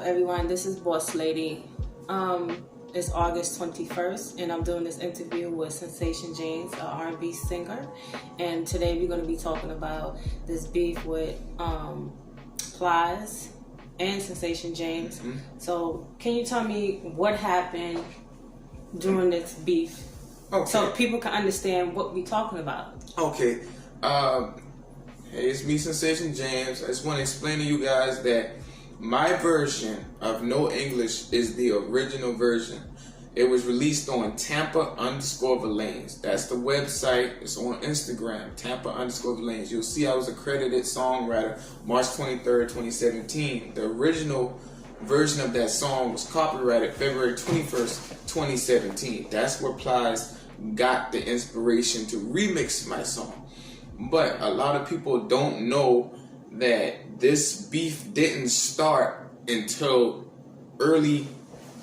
everyone? This is Boss Lady. It's August 21st, and I'm doing this interview with Sensation James, an R&B singer. And today we're going to be talking about this beef with PLIES and Sensation James. Mm-hmm. So, can you tell me what happened during this beef? Okay. So people can understand what we're talking about. Okay. Hey, it's me, Sensation James. I just want to explain to you guys that my version of No English is the original version. It was released on Tampa_Villains. That's the website. It's on Instagram, Tampa_Villains. You'll see I was a credited songwriter March 23rd, 2017. The original version of that song was copyrighted February 21st, 2017. That's where PLIES got the inspiration to remix my song. But a lot of people don't know that this beef didn't start until early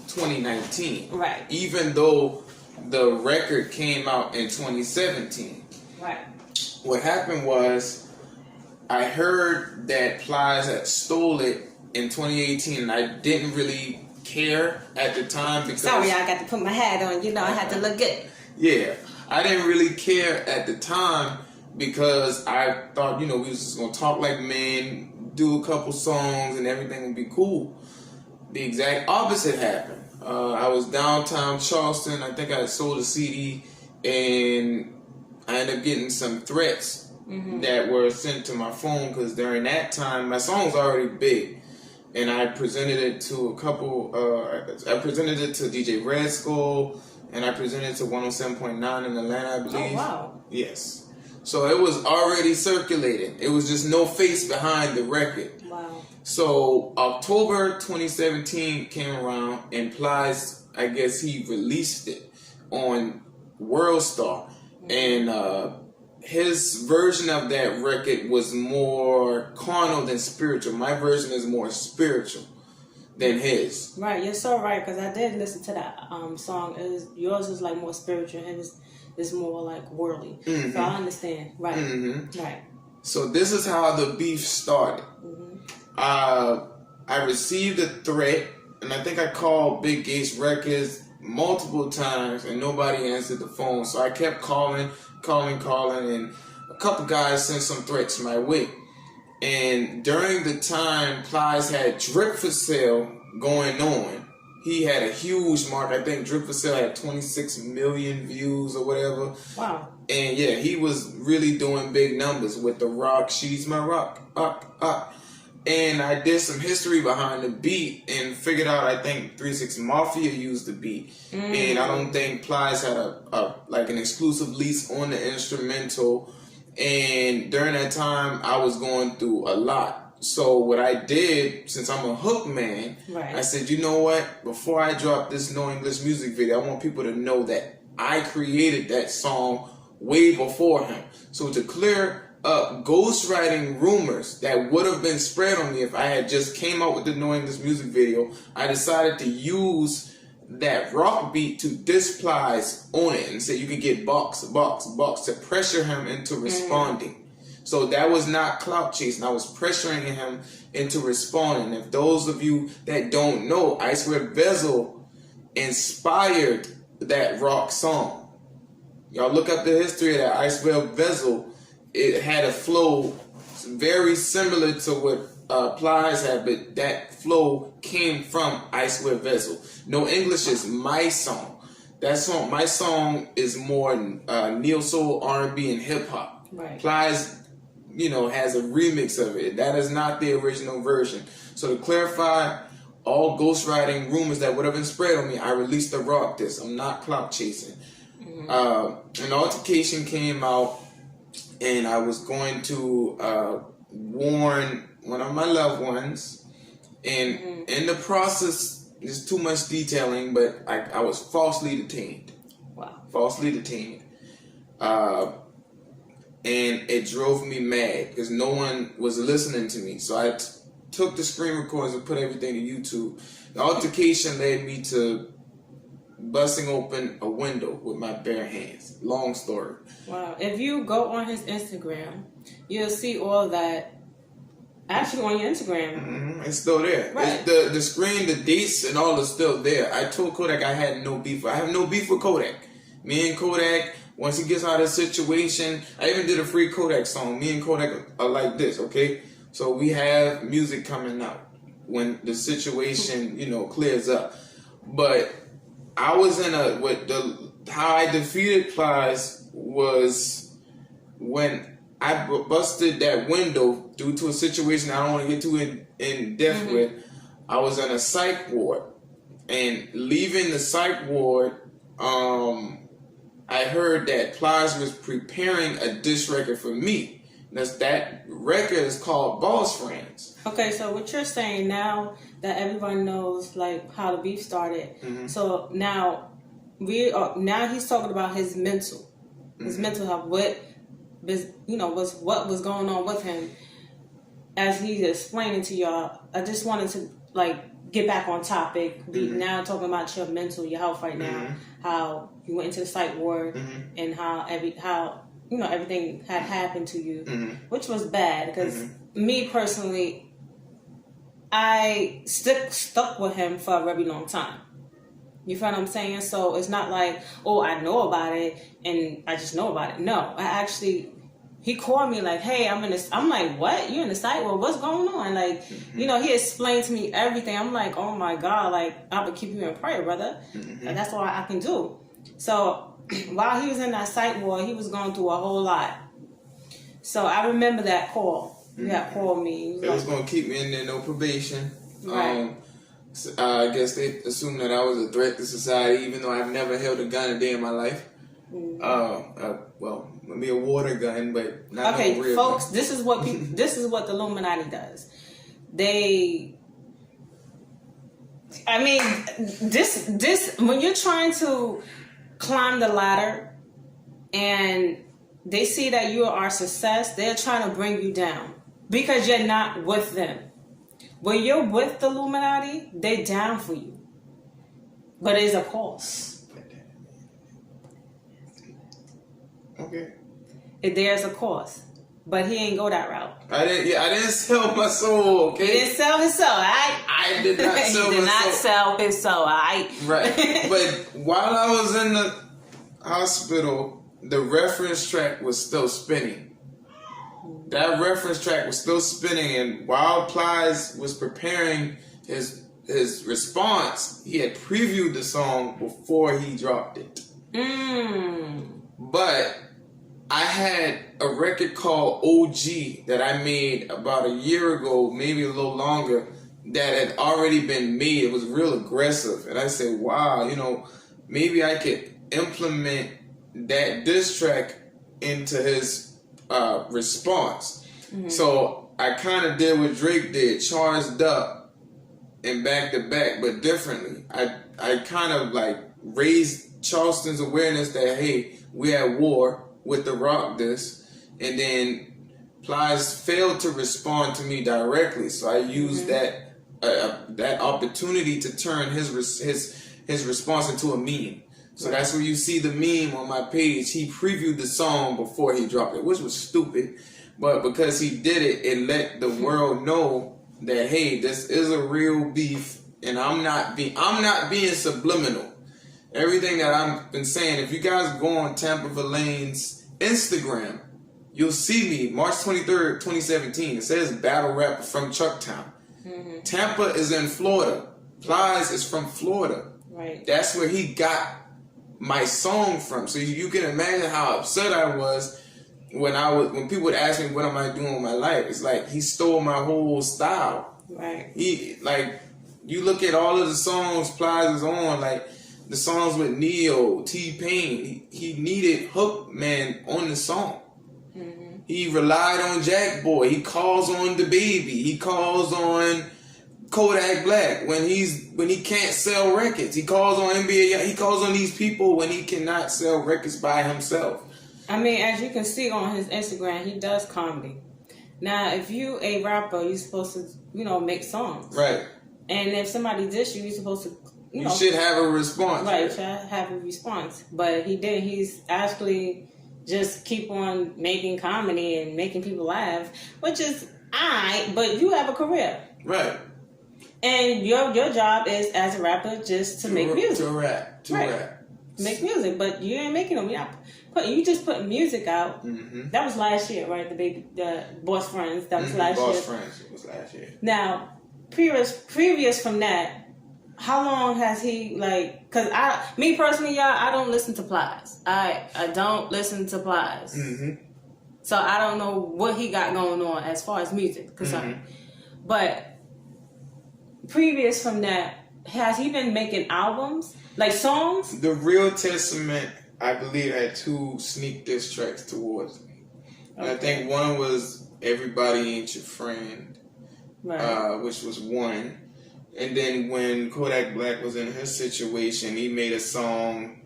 2019. Right. Even though the record came out in 2017. Right. What happened was I heard that PLIES had stole it in 2018, and I didn't really care at the time because... Sorry, I got to put my hat on. You know, I had to look good. Yeah. I didn't really care at the time because I thought, we was just going to talk like men, do a couple songs, and everything would be cool. The exact opposite happened. I was downtown Charleston. I think I sold a CD, and I ended up getting some threats that were sent to my phone because during that time, my song was already big. And I presented it to a couple, I presented it to DJ Red Skull, and I presented it to 107.9 in Atlanta, I believe. Oh, wow. Yes. So it was already circulating. It was just no face behind the record. Wow. So October 2017 came around, and PLIES, I guess he released it on WorldStar. And his version of that record was more carnal than spiritual. My version is more spiritual than his. Right, you're so right, because I did listen to that song. Yours is like more spiritual, and it's more like worldly. Mm-hmm. So I understand. Right. Mm-hmm. Right. So this is how the beef started. Mm-hmm. I received a threat, and I think I called Big Gates Records multiple times, and nobody answered the phone. So I kept calling, and a couple guys sent some threats my way. And during the time PLIES had Drip for Sale going on, he had a huge mark. I think Drip for Sale had 26 million views or whatever. Wow. And yeah, he was really doing big numbers with the rock, She's My Rock, up. And I did some history behind the beat and figured out, I think 3 6 Mafia used the beat. And I don't think PLIES had an exclusive lease on the instrumental. And during that time, I was going through a lot. So what I did, since I'm a hook man, I said, you know what? Before I drop this No English music video, I want people to know that I created that song way before him. So to clear up ghostwriting rumors that would have been spread on me if I had just came out with the No English music video, I decided to use that rock beat to diss PLIES on it and say you could get box to pressure him into responding. So that was not clout chasing. I was pressuring him into responding. If those of you that don't know, I Swear Bezel inspired that rock song. Y'all look up the history of that. I Swear Bezel, it had a flow very similar to what PLIES had, but that flow came from I Swear Bezel. No English is my song. That song, my song, is more neo soul, R&B, and hip hop. Right. PLIES, has a remix of it. That is not the original version. So to clarify all ghostwriting rumors that would have been spread on me, I released the rock disc. I'm not clout chasing. An altercation came out, and I was going to warn one of my loved ones, and in the process, there's too much detailing, but I was falsely detained. Wow. Falsely detained. And it drove me mad because no one was listening to me. So I took the screen recordings and put everything to YouTube. The altercation led me to busting open a window with my bare hands. Long story. Wow. If you go on his Instagram, you'll see all that Actually, on your Instagram. It's still there. Right. The screen, the dates, and all is still there. I told Kodak I had no beef. I have no beef with Kodak. Me and Kodak, once he gets out of the situation, I even did a free Kodak song. Me and Kodak are like this, okay? So we have music coming out when the situation, clears up. But I was in how I defeated PLIES was when I busted that window due to a situation I don't want to get too in depth with. I was in a psych ward, and leaving the psych ward, I heard that PLIES was preparing a diss record for me. That record is called Boss Friends. Okay, so what you're saying now that everyone knows like how the beef started. So now he's talking about his mental health. What was going on with him as he's explaining to y'all. I just wanted to get back on topic. We now talking about your health right now. How you went into the psych ward and how everything had happened to you, which was bad because me personally, I stuck with him for a very long time. You feel what I'm saying? So it's not like, oh, I know about it and I just know about it. No, he called me like, hey, I'm like, what? You in the psych? Well, what's going on? Like, he explained to me everything. I'm like, oh my God, like, I would keep you in prayer, brother. And that's all I can do. So while he was in that psych ward, he was going through a whole lot. So I remember that call. You had called me. They was going to keep me in there, no probation. Right. I guess they assumed that I was a threat to society, even though I've never held a gun a day in my life. Well, maybe a water gun, but not no real folks. gun. This is what the Illuminati does. This when you're trying to climb the ladder, and they see that you are a success, they're trying to bring you down because you're not with them. When you're with the Illuminati, they down for you. But there's a cost. Okay. There's a cost. But he ain't go that route. I didn't sell my soul, okay? He didn't sell his soul, alright? I did not sell my soul. He did not sell his soul, alright? Right. But while I was in the hospital, the reference track was still spinning. That reference track was still spinning, and while PLIES was preparing his response, he had previewed the song before he dropped it. But I had a record called OG that I made about a year ago, maybe a little longer, that had already been made. It was real aggressive. And I said, wow, maybe I could implement that diss track into his response. So I kind of did what Drake did, charged up and back to back, but differently. I kind of raised Charleston's awareness that, hey, we're at war with the rock diss, and then PLIES failed to respond to me directly, so I used that opportunity to turn his response into a meme. So that's where you see the meme on my page. He previewed the song before he dropped it, which was stupid. But because he did it, it let the world know that, hey, this is a real beef, and I'm not being subliminal. Everything that I've been saying, if you guys go on Tampa Verlaine's Instagram, you'll see me March 23rd, 2017. It says Battle Rap from Chucktown. Tampa is in Florida. PLIES is from Florida. Right. That's where he got my song from. So you can imagine how upset I was when people would ask me what am I doing with my life. It's like he stole my whole style. Right. You look at all of the songs PLIES is on, like the songs with Neo, T-Pain. He needed Hook Man on the song. He relied on Jack Boy. He calls on the Baby. He calls on Kodak Black when he can't sell records. He calls on NBA. He calls on these people when he cannot sell records by himself. I mean, as you can see on his Instagram, he does comedy. Now, if you a rapper, you're supposed to, make songs. Right. And if somebody diss you, you're supposed to, you should have a response. Right, you should have a response. But he didn't. He's actually just keep on making comedy and making people laugh, which is, but you have a career. Right. And your job is as a rapper just to make music. To rap. Make music, but you ain't making them. You just putting music out. Mm-hmm. That was last year, right? The Boss Friends. That was last year. Boss Friends was last year. Now, previous from that, how long has he Cause me personally, y'all, I don't listen to PLIES. I don't listen to PLIES. Mm-hmm. So I don't know what he got going on as far as music concerned. Mm-hmm. But previous from that, has he been making albums? Like songs? The Real Testament, I believe, had 2 sneak diss tracks towards me. And I think one was Everybody Ain't Your Friend, right. Which was one. And then when Kodak Black was in his situation, he made a song.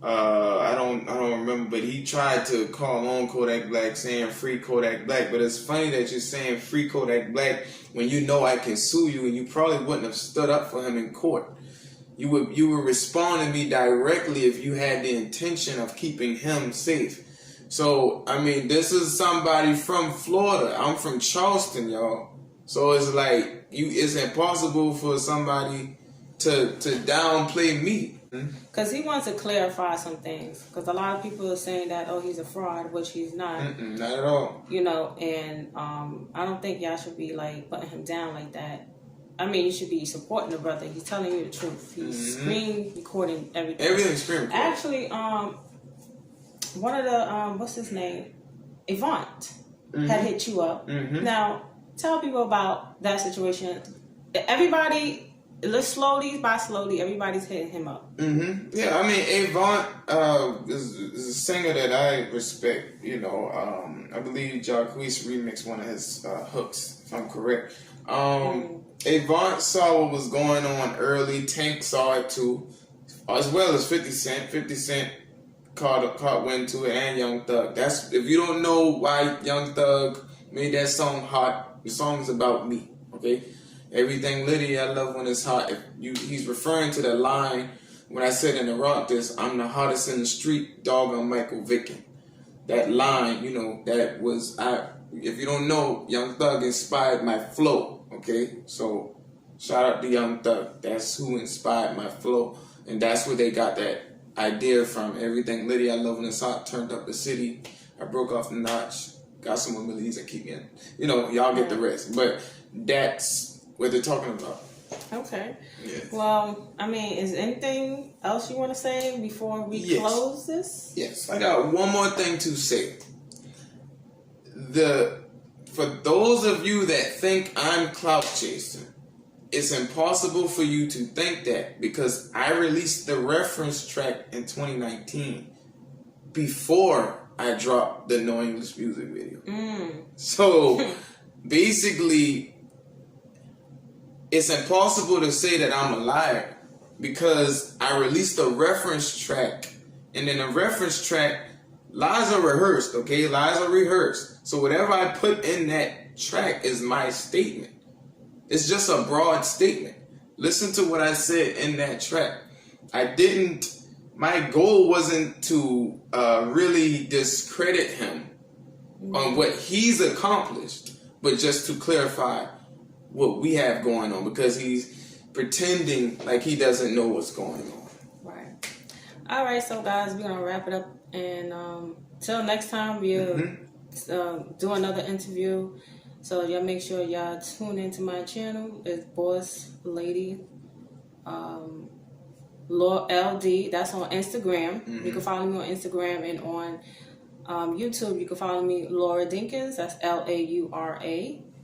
I don't remember, but he tried to call on Kodak Black saying free Kodak Black. But it's funny that you're saying free Kodak Black when you know I can sue you, and you probably wouldn't have stood up for him in court. You would respond to me directly if you had the intention of keeping him safe. So I mean, this is somebody from Florida. I'm from Charleston, y'all. So it's like it's impossible for somebody to downplay me. Because he wants to clarify some things. Because a lot of people are saying that, he's a fraud, which he's not. Not at all. And I don't think y'all should be, putting him down like that. I mean, you should be supporting the brother. He's telling you the truth. He's screen recording everything. Everything's screen recording. Actually, one of the, what's his name? Avant had hit you up. Now, tell people about that situation. Everybody... slowly, everybody's hitting him up. Yeah, I mean, Avant is a singer that I respect. I believe Jacquees remixed one of his hooks, if I'm correct. Avant saw what was going on early. Tank saw it too, as well as 50 Cent. 50 Cent caught wind to it, and Young Thug. If you don't know why Young Thug made that song hot, the song's about me, okay? Everything litty, I love when it's hot. He's referring to the line when I said in the rock this, I'm the hottest in the street, dog, I'm Michael Vick. That line, that was, if you don't know, Young Thug inspired my flow, okay? So, shout out to Young Thug. That's who inspired my flow. And that's where they got that idea from. Everything litty, I love when it's hot, turned up the city. I broke off the notch, got some more melodies that keep me in. Y'all get the rest. But that's what they're talking about. Okay. Yeah. Well, I mean, is anything else you want to say before we close this? Yes. I got one more thing to say. For those of you that think I'm clout chasing, it's impossible for you to think that because I released the reference track in 2019 before I dropped the No English Music video. So basically, it's impossible to say that I'm a liar because I released a reference track, and in a reference track, lies are rehearsed, okay? Lies are rehearsed. So whatever I put in that track is my statement. It's just a broad statement. Listen to what I said in that track. My goal wasn't to really discredit him on what he's accomplished, but just to clarify what we have going on because he's pretending like he doesn't know what's going on. Right. All right, so guys, we're going to wrap it up. And till next time, we'll do another interview. So y'all make sure y'all tune into my channel. It's Boss Lady LD. That's on Instagram. You can follow me on Instagram, and on YouTube, you can follow me Laura Dinkins. That's Laura.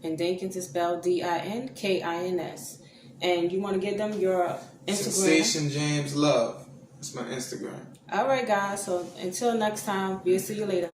And Dinkins is spelled Dinkins. And you want to get them your Instagram. Sensation James Love. That's my Instagram. All right, guys. So until next time, we'll see you later.